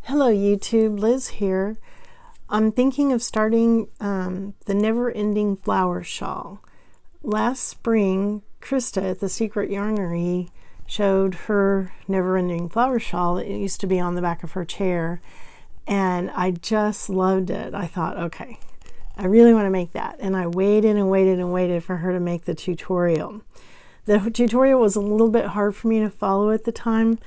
Hello YouTube, Liz here. I'm thinking of starting the Never Ending Flower Shawl. Last spring, Krista at the Secret Yarnery showed her Never Ending Flower Shawl. It used to be on the back of her chair, and I just loved it. I thought, okay, I really want to make that. And I waited and waited and waited for her to make the tutorial. The tutorial was a little bit hard for me to follow at the time,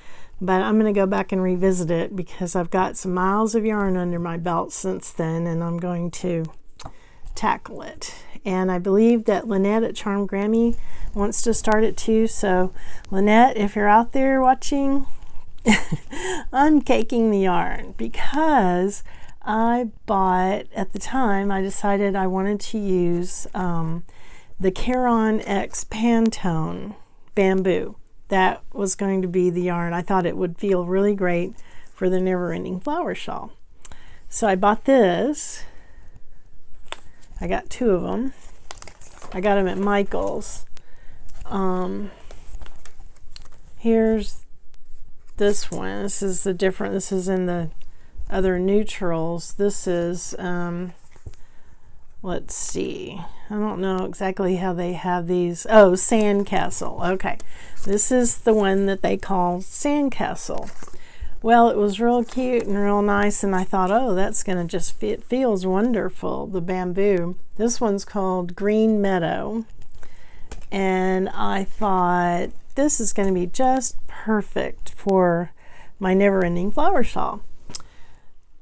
but I'm going to go back and revisit it because I've got some miles of yarn under my belt since then, and I'm going to tackle it. And I believe that Lynette at Charm Grammy wants to start it too. So Lynette, if you're out there watching, I'm caking the yarn because I bought, at the time, I decided I wanted to use the Caron X Pantone Bamboo. That was going to be the yarn. I thought it would feel really great for the Never Ending Flower Shawl. So I bought this. I got two of them. I got them at Michael's. Here's this one. This is the different. This is in the other neutrals. This is, let's see. I don't know exactly how they have these. Oh, Sandcastle. Okay. This is the one that they call Sandcastle. Well, it was real cute and real nice, and I thought, oh, that's going to just fit. It feels wonderful, the bamboo. This one's called Green Meadow, and I thought this is going to be just perfect for my Never Ending Flower Shawl.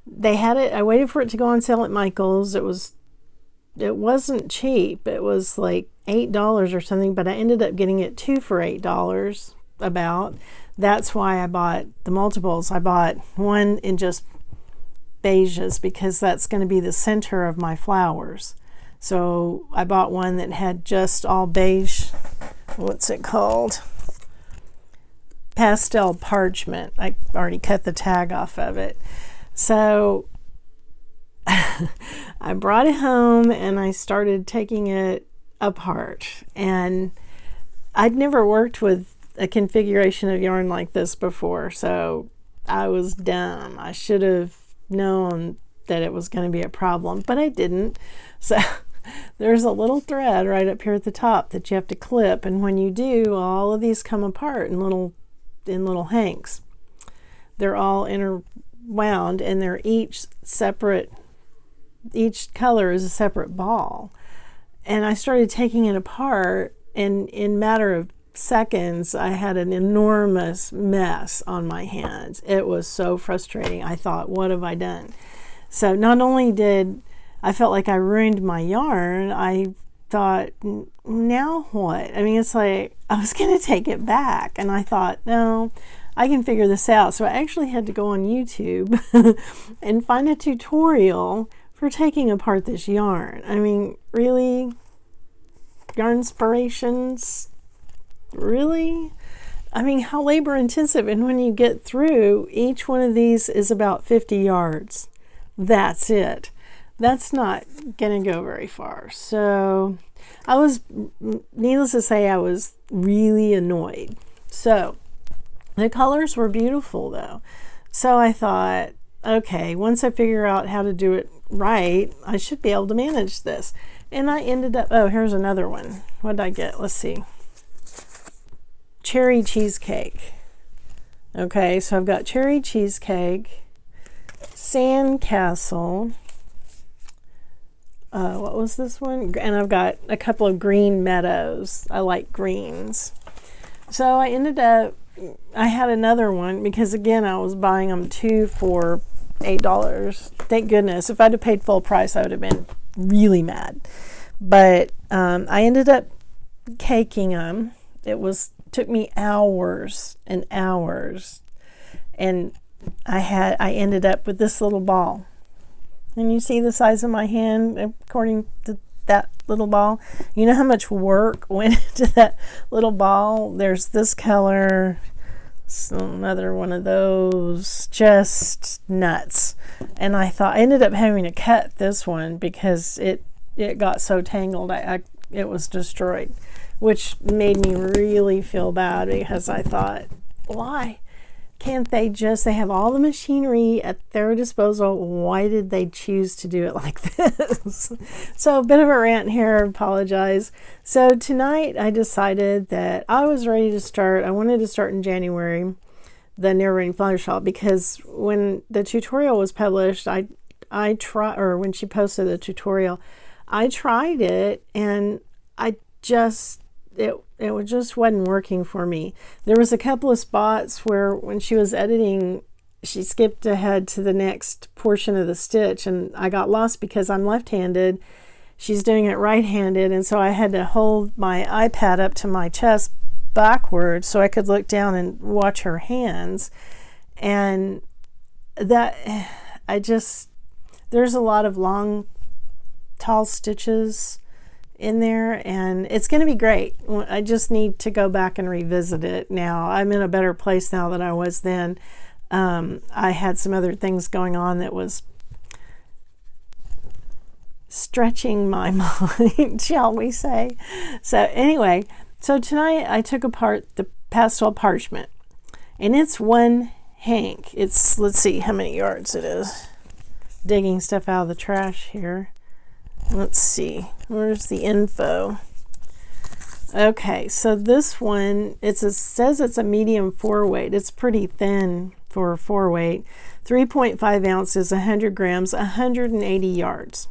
They had it. I waited for it to go on sale at Michael's. It wasn't cheap. It was like $8 or something, but I ended up getting it two for $8 about. That's why I bought the multiples. I bought one in just beiges because that's going to be the center of my flowers. So I bought one that had just all beige. What's it called? Pastel Parchment. I already cut the tag off of it. So I brought it home and I started taking it apart, and I'd never worked with a configuration of yarn like this before, so I was dumb. I should have known that it was going to be a problem, but I didn't. So there's a little thread right up here at the top that you have to clip, and when you do, all of these come apart in little hanks. They're all interwound, and they're each separate. Each color is a separate ball. And I started taking it apart, and in a matter of seconds I had an enormous mess on my hands. It was so frustrating. I thought, what have I done? So not only did I felt like I ruined my yarn, I thought, now what? I mean, it's like I was going to take it back, and I thought, no, I can figure this out. So I actually had to go on YouTube and find a tutorial for taking apart this yarn. I mean, really? Yarn inspirations? Really? I mean, how labor intensive. And when you get through, each one of these is about 50 yards. That's it. That's not going to go very far. So needless to say, I was really annoyed. So the colors were beautiful though. So I thought, okay, once I figure out how to do it right, I should be able to manage this. And I ended up, oh, here's another one. What did I get? Let's see. Cherry cheesecake. Okay, so I've got cherry cheesecake, Sandcastle. What was this one? And I've got a couple of green meadows. I like greens. So I ended up, I had another one because again, I was buying them two for $8. Thank goodness. If I'd have paid full price, I would have been really mad. But I ended up caking them. It took me hours and hours, and I ended up with this little ball. And you see the size of my hand according to that little ball. You know how much work went into that little ball? There's this color, another one of those, just nuts. And I ended up having to cut this one because it got so tangled. It was destroyed, which made me really feel bad because I thought, why? can't they just, they have all the machinery at their disposal. Why did they choose to do it like this? So a bit of a rant here, apologize. So tonight I decided that I was ready to start. I wanted to start in January, the Never Ending Flower Shawl, because when the tutorial was published, when she posted the tutorial, I tried it and it just wasn't working for me. There was a couple of spots where when she was editing, she skipped ahead to the next portion of the stitch, and I got lost because I'm left-handed. She's doing it right-handed, and so I had to hold my iPad up to my chest backwards so I could look down and watch her hands. And there's a lot of long, tall stitches in there, and it's going to be great. I just need to go back and revisit it now. I'm in a better place now than I was then. I had some other things going on that was stretching my mind, shall we say. So anyway, so tonight I took apart the pastel parchment, and it's one hank. It's, let's see how many yards it is. Digging stuff out of the trash here. Let's see, where's the info? Okay, so this one, says it's a medium 4-weight. It's pretty thin for a 4-weight. 3.5 ounces, 100 grams, 180 yards.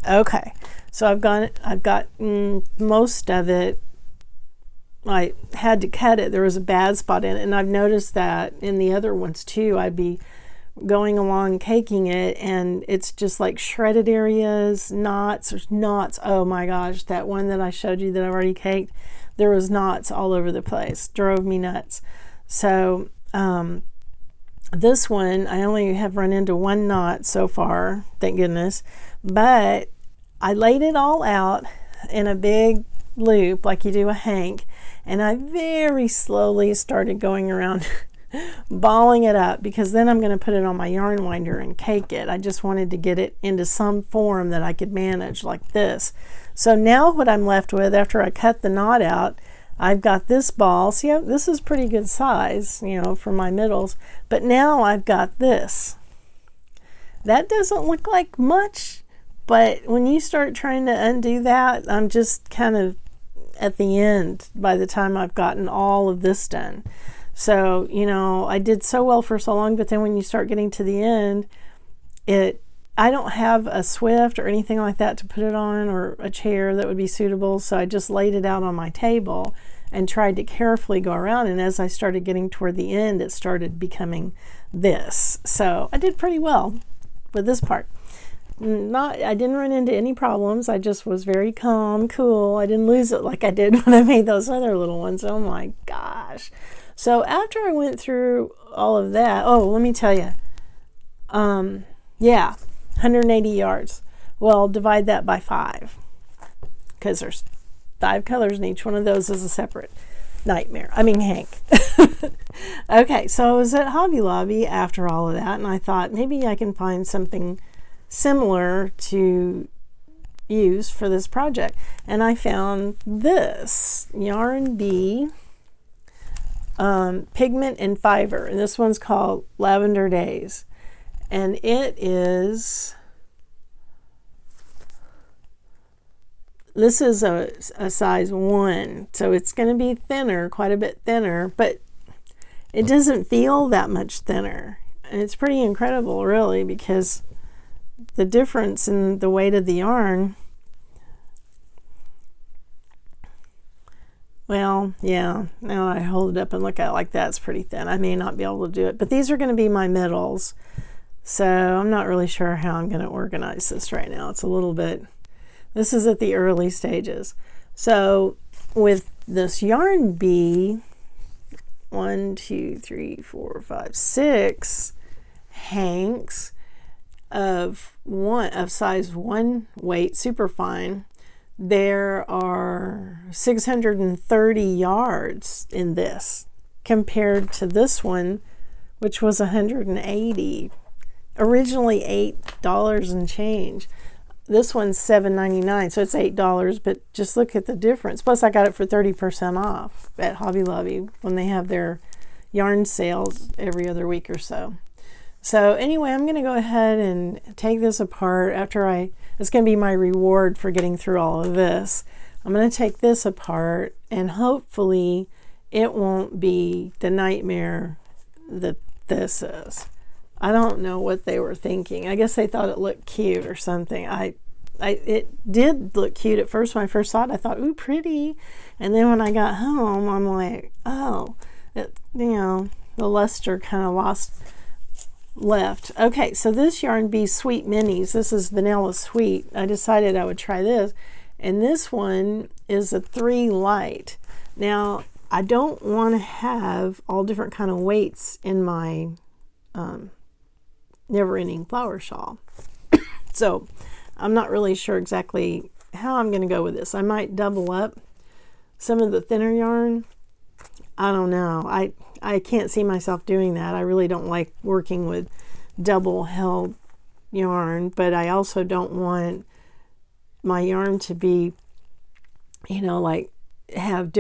Okay, so I've got most of it. I had to cut it. There was a bad spot in it, and I've noticed that in the other ones too. I'd be going along caking it, and it's just like shredded areas, knots. There's knots. Oh my gosh, that one that I showed you that I've already caked, there was knots all over the place. Drove me nuts. So this one, I only have run into one knot so far, thank goodness, but I laid it all out in a big loop like you do a hank, and I very slowly started going around balling it up, because then I'm going to put it on my yarn winder and cake it. I just wanted to get it into some form that I could manage like this. So now what I'm left with after I cut the knot out, I've got this ball. See, this is pretty good size, you know, for my middles, but now I've got this. That doesn't look like much, but when you start trying to undo that, I'm just kind of at the end by the time I've gotten all of this done. So, you know, I did so well for so long, but then when you start getting to the end, I don't have a Swift or anything like that to put it on, or a chair that would be suitable. So I just laid it out on my table and tried to carefully go around. And as I started getting toward the end, it started becoming this. So I did pretty well with this part. I didn't run into any problems. I just was very calm, cool. I didn't lose it like I did when I made those other little ones. Oh my gosh. So after I went through all of that, oh, let me tell you, yeah, 180 yards. Well, divide that by 5, because there's 5 colors, and each one of those is a separate nightmare. I mean, Hank. Okay, so I was at Hobby Lobby after all of that, and I thought maybe I can find something similar to use for this project. And I found this Yarn Bee pigment and fiber, and this one's called Lavender Days, and it is, this is a size 1, so it's going to be thinner, quite a bit thinner, but it doesn't feel that much thinner, and it's pretty incredible really, because the difference in the weight of the yarn, well, yeah, now I hold it up and look at it like that, it's pretty thin. I may not be able to do it, but these are going to be my middles, so I'm not really sure how I'm going to organize this right now. It's a little bit, this is at the early stages. So with this Yarn Bee, 1, 2, 3, 4, 5, 6 hanks of size 1 weight, super fine. There are 630 yards in this compared to this one, which was 180. Originally $8 and change. This one's $7.99, so it's $8, but just look at the difference. Plus I got it for 30% off at Hobby Lobby when they have their yarn sales every other week or so. So anyway, I'm going to go ahead and take this apart after it's going to be my reward for getting through all of this. I'm going to take this apart, and hopefully it won't be the nightmare that this is. I don't know what they were thinking. I guess they thought it looked cute or something. It did look cute at first. When I first saw it, I thought, ooh, pretty. And then when I got home, I'm like, oh, you know, the luster kind of left. Okay, so this Yarn Bee Sweet Minis, this is Vanilla Sweet. I decided I would try this. And this one is a 3 light. Now, I don't want to have all different kind of weights in my Never Ending Flower Shawl. So I'm not really sure exactly how I'm going to go with this. I might double up some of the thinner yarn. I don't know. I can't see myself doing that. I really don't like working with double held yarn, but I also don't want my yarn to be, you know, like have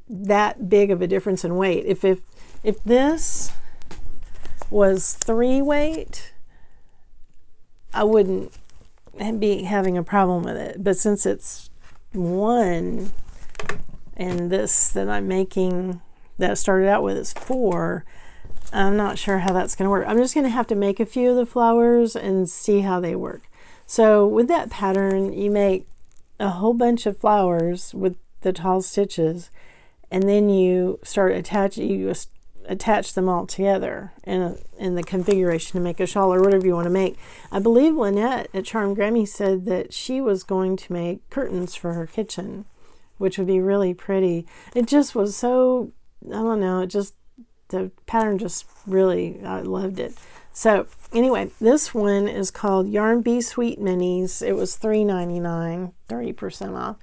that big of a difference in weight. If this was 3 weight, I wouldn't be having a problem with it. But since it's 1, and this that I'm making that I started out with is 4, I'm not sure how that's going to work. I'm just going to have to make a few of the flowers and see how they work. So with that pattern, you make a whole bunch of flowers with the tall stitches, and then you attach them all together in the configuration to make a shawl or whatever you want to make. I believe Lynette at Charm Grammy said that she was going to make curtains for her kitchen, which would be really pretty. It just was so, I don't know, the pattern just really, I loved it. So anyway, this one is called Yarn Bee Sweet Minis. It was $3.99, 30% off.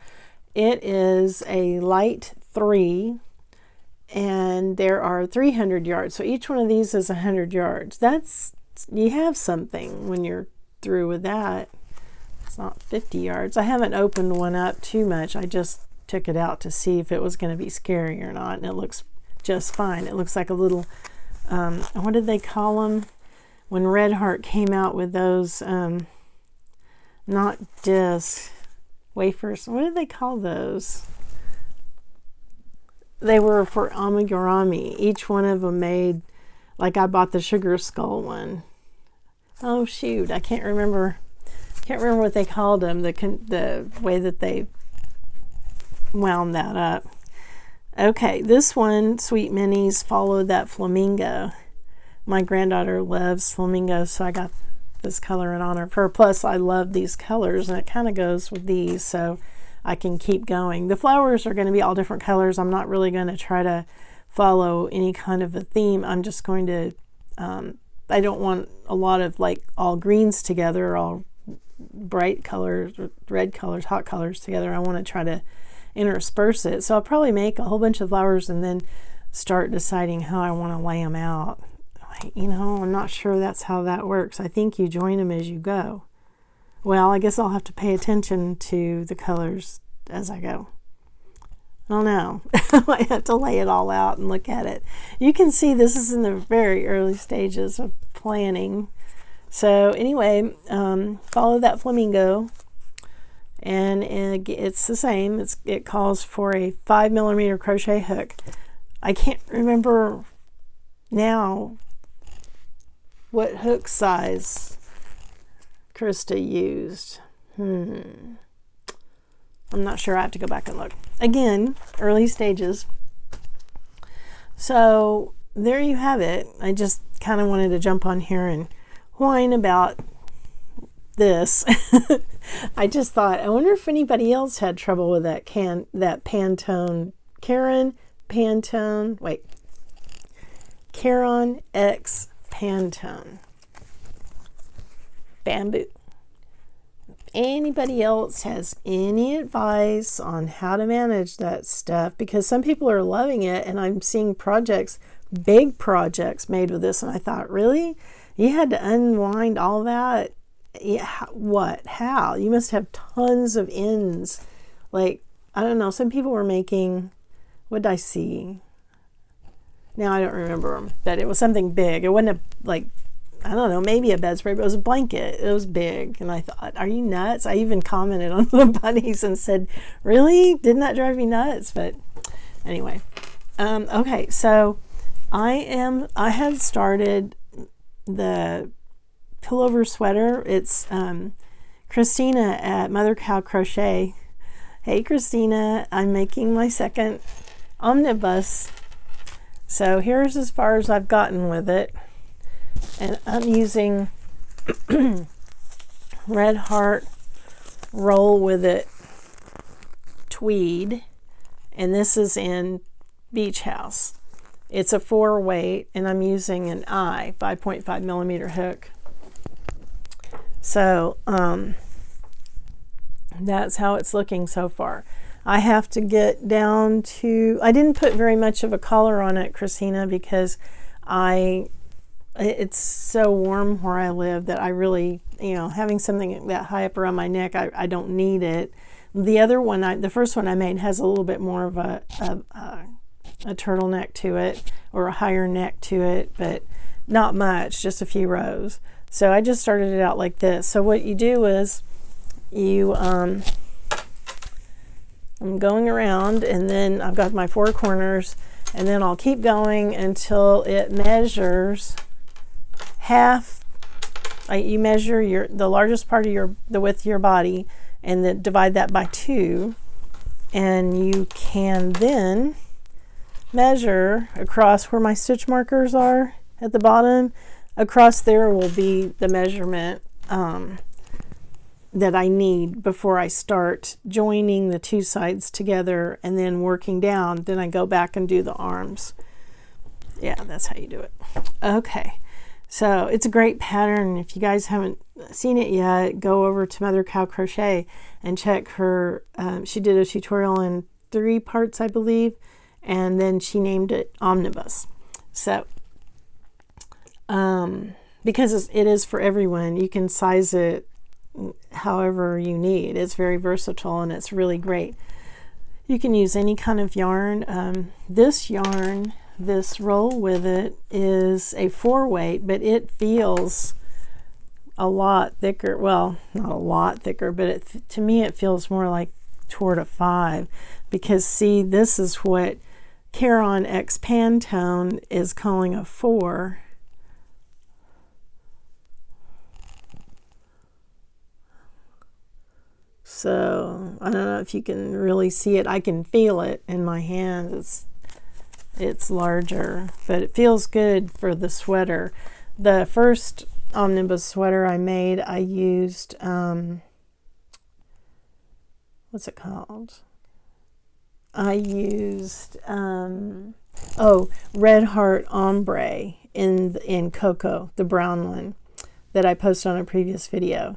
It is a light 3, and there are 300 yards. So each one of these is 100 yards. You have something when you're through with that. It's not 50 yards. I haven't opened one up too much. I just took it out to see if it was going to be scary or not, and it looks just fine. It looks like a little, what did they call them? When Red Heart came out with those, not discs, wafers, what did they call those? They were for amigurumi. Each one of them made, like I bought the sugar skull one. Oh shoot, I can't remember what they called them, the way that they wound that up. Okay, this one, Sweet Minis, followed that flamingo. My granddaughter loves flamingos, so I got this color in honor of her. Plus, I love these colors, and it kind of goes with these, so I can keep going. The flowers are going to be all different colors. I'm not really going to try to follow any kind of a theme. I'm just going to, I don't want a lot of like all greens together, all bright colors, red colors, hot colors together. I want to try to intersperse it. So I'll probably make a whole bunch of flowers and then start deciding how I want to lay them out. You know, I'm not sure that's how that works. I think you join them as you go. Well, I guess I'll have to pay attention to the colors as I go. I don't know. I have to lay it all out and look at it. You can see this is in the very early stages of planning. So anyway, follow that flamingo, and it's the same. It calls for a 5mm crochet hook. I can't remember now what hook size Krista used. I'm not sure. I have to go back and look. Again, early stages. So there you have it. I just kind of wanted to jump on here and whine about this. I just thought, I wonder if anybody else had trouble with that Pantone, Caron X Pantone Bamboo. Anybody else has any advice on how to manage that stuff? Because some people are loving it, and I'm seeing big projects made with this, and I thought, really? You had to unwind all that? Yeah, what? How? You must have tons of ends. Like, I don't know, some people were making, what did I see? Now I don't remember them, but it was something big. It wasn't a, like, I don't know, maybe a bedspread, but it was a blanket. It was big. And I thought, are you nuts? I even commented on the bunnies and said, really? Didn't that drive me nuts? But anyway. Okay, so I have started the pullover sweater. It's Christina at Mother Cow Crochet. Hey Christina, I'm making my second omnibus. So here's as far as I've gotten with it. And I'm using Red Heart Roll With It tweed. And this is in Beach House. It's a 4 weight, and I'm using an 5.5 millimeter hook. So that's how it's looking so far. I have to get down to, I didn't put very much of a collar on it, Christina, because it's so warm where I live that I really, having something that high up around my neck, I don't need it. The other one, the first one I made has a little bit more of a turtleneck to it, or a higher neck to it, but not much, just a few rows. So I just started it out like this. So what you do is I'm going around, and then I've got my 4 corners, and then I'll keep going until it measures half. You measure the largest part of the width of your body, and then divide that by 2, and you can then measure across where my stitch markers are at the bottom. Across there will be the measurement that I need before I start joining the 2 sides together and then working down. Then I go back and do the arms. Yeah, that's how you do it. Okay, so it's a great pattern. If you guys haven't seen it yet, go over to Mother Cow Crochet and check her. She did a tutorial in 3 parts, I believe, and then she named it Omnibus. So because it is for everyone, you can size it however you need. It's very versatile, and it's really great. You can use any kind of yarn. This yarn, this Roll With It, is a 4 weight, but it feels a lot thicker. Well, not a lot thicker, but to me it feels more like toward a 5, because see, this is what Caron X Pantone is calling a 4. So I don't know if you can really see it. I can feel it in my hand. It's larger, but it feels good for the sweater. The first omnibus sweater I made, I used what's it called? I used Red Heart Ombre in Cocoa, the brown one that I posted on a previous video.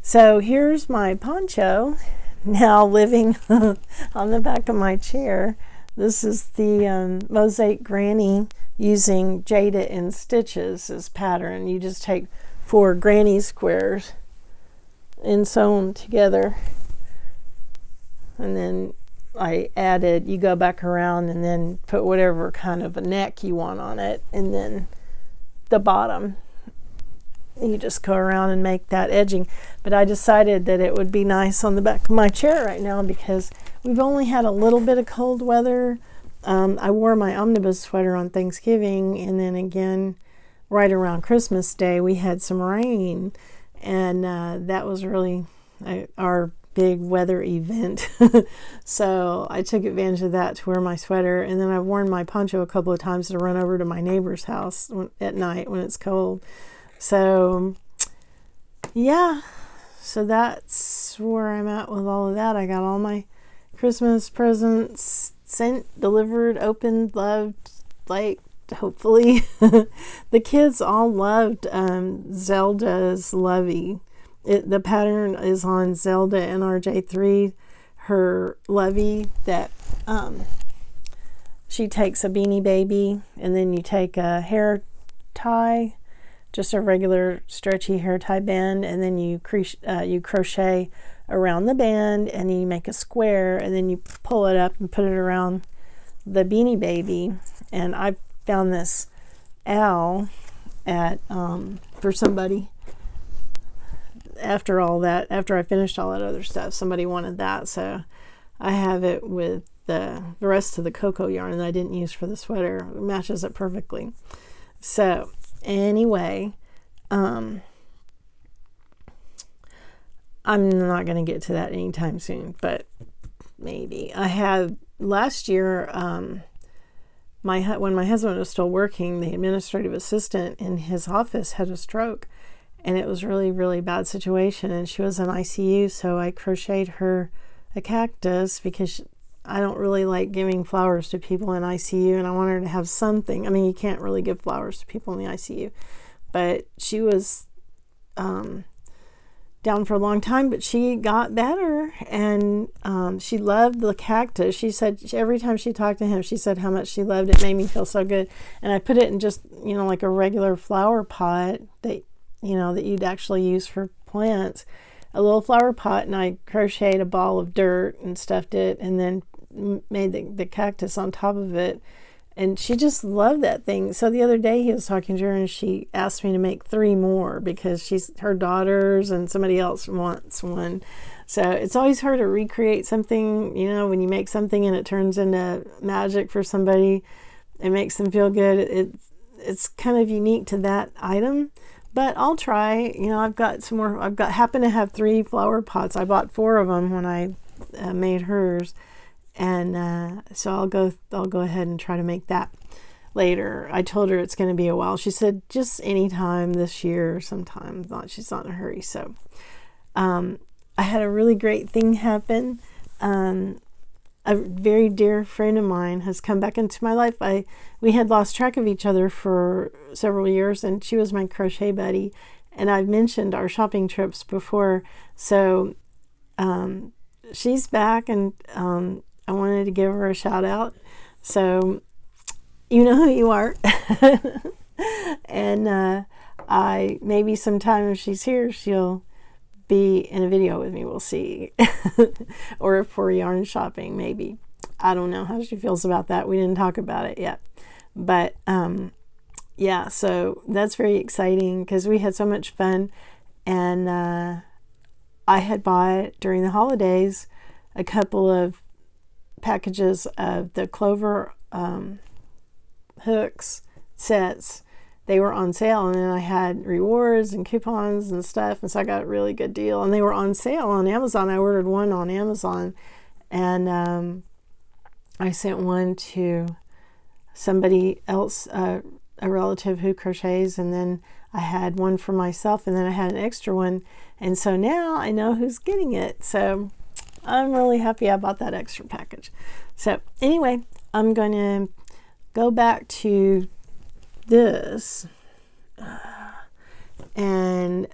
So here's my poncho now living on the back of my chair. This is the Mosaic Granny using Jada in Stitches as pattern. You just take 4 granny squares and sew them together, and then you go back around and then put whatever kind of a neck you want on it, and then the bottom you just go around and make that edging. But I decided that it would be nice on the back of my chair right now because we've only had a little bit of cold weather. I wore my omnibus sweater on Thanksgiving, and then again right around Christmas Day we had some rain, and that was really our big weather event. So I took advantage of that to wear my sweater, and then I've worn my poncho a couple of times to run over to my neighbor's house at night when it's cold. So yeah, so that's where I'm at with all of that. I got all my Christmas presents sent, delivered, opened, loved, liked, hopefully. The kids all loved Zelda's Lovey. The pattern is on Zelda NRJ3, her Lovey, that she takes a Beanie Baby, and then you take a hair tie, just a regular stretchy hair tie band, and then you crochet around the band, and you make a square, and then you pull it up and put it around the Beanie Baby. And I've found this owl at for somebody. After I finished all that other stuff, somebody wanted that, so I have it with the rest of the cocoa yarn that I didn't use for the sweater. It matches it perfectly. So anyway, I'm not going to get to that anytime soon, but maybe. I had last year, when my husband was still working, the administrative assistant in his office had a stroke, and it was really, really bad situation, and she was in ICU, so I crocheted her a cactus because I don't really like giving flowers to people in ICU, and I want her to have something. I mean, you can't really give flowers to people in the ICU, but she was down for a long time, but she got better, and she loved the cactus. She said every time she talked to him, she said how much she loved it. Made me feel so good. And I put it in just, like a regular flower pot that you'd actually use for plants, a little flower pot, and I crocheted a ball of dirt and stuffed it, and then made the cactus on top of it. And she just loved that thing. So the other day he was talking to her, and she asked me to make 3 more because her daughters and somebody else wants one. So it's always hard to recreate something, when you make something and it turns into magic for somebody, it makes them feel good. It's kind of unique to that item, but I'll try. I've got some more. Happen to have 3 flower pots. I bought 4 of them when I made hers. And so I'll go ahead and try to make that later. I told her it's going to be a while. She said just anytime this year, sometime. She's not in a hurry. So I had a really great thing happen. A very dear friend of mine has come back into my life. We had lost track of each other for several years, and she was my crochet buddy. And I've mentioned our shopping trips before. So she's back, and I wanted to give her a shout out. So you know who you are. And maybe sometime if she's here, she'll be in a video with me. We'll see. Or for yarn shopping, maybe. I don't know how she feels about that. We didn't talk about it yet. But yeah, so that's very exciting because we had so much fun. And I had bought during the holidays a couple of packages of the Clover hooks sets. They were on sale, and then I had rewards and coupons and stuff, and so I got a really good deal, and they were on sale on Amazon. I ordered one on Amazon, and I sent one to somebody else, a relative who crochets, and then I had one for myself, and then I had an extra one, and so now I know who's getting it. So I'm really happy I bought that extra package. So anyway, I'm going to go back to this. And,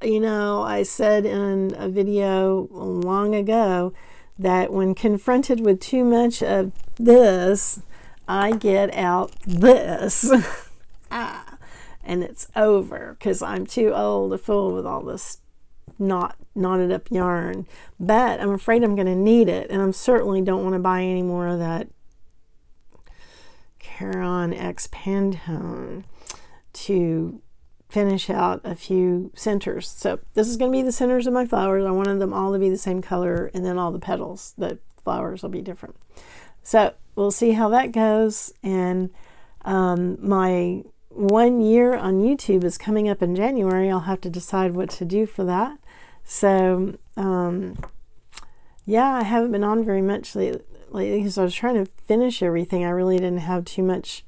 I said in a video long ago that when confronted with too much of this, I get out this. And it's over because I'm too old to fool with all this knotted up yarn, but I'm afraid I'm going to need it, and I certainly don't want to buy any more of that Caron X Pantone to finish out a few centers. So this is going to be the centers of my flowers. I wanted them all to be the same color, and then all the petals, the flowers will be different. So we'll see how that goes. And my 1 year on YouTube is coming up in January. I'll have to decide what to do for that. So yeah, I haven't been on very much lately because I was trying to finish everything. I really didn't have too much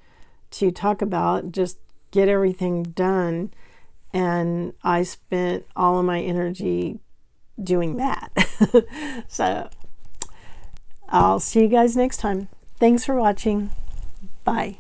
to talk about, just get everything done, and I spent all of my energy doing that. So I'll see you guys next time. Thanks for watching. Bye.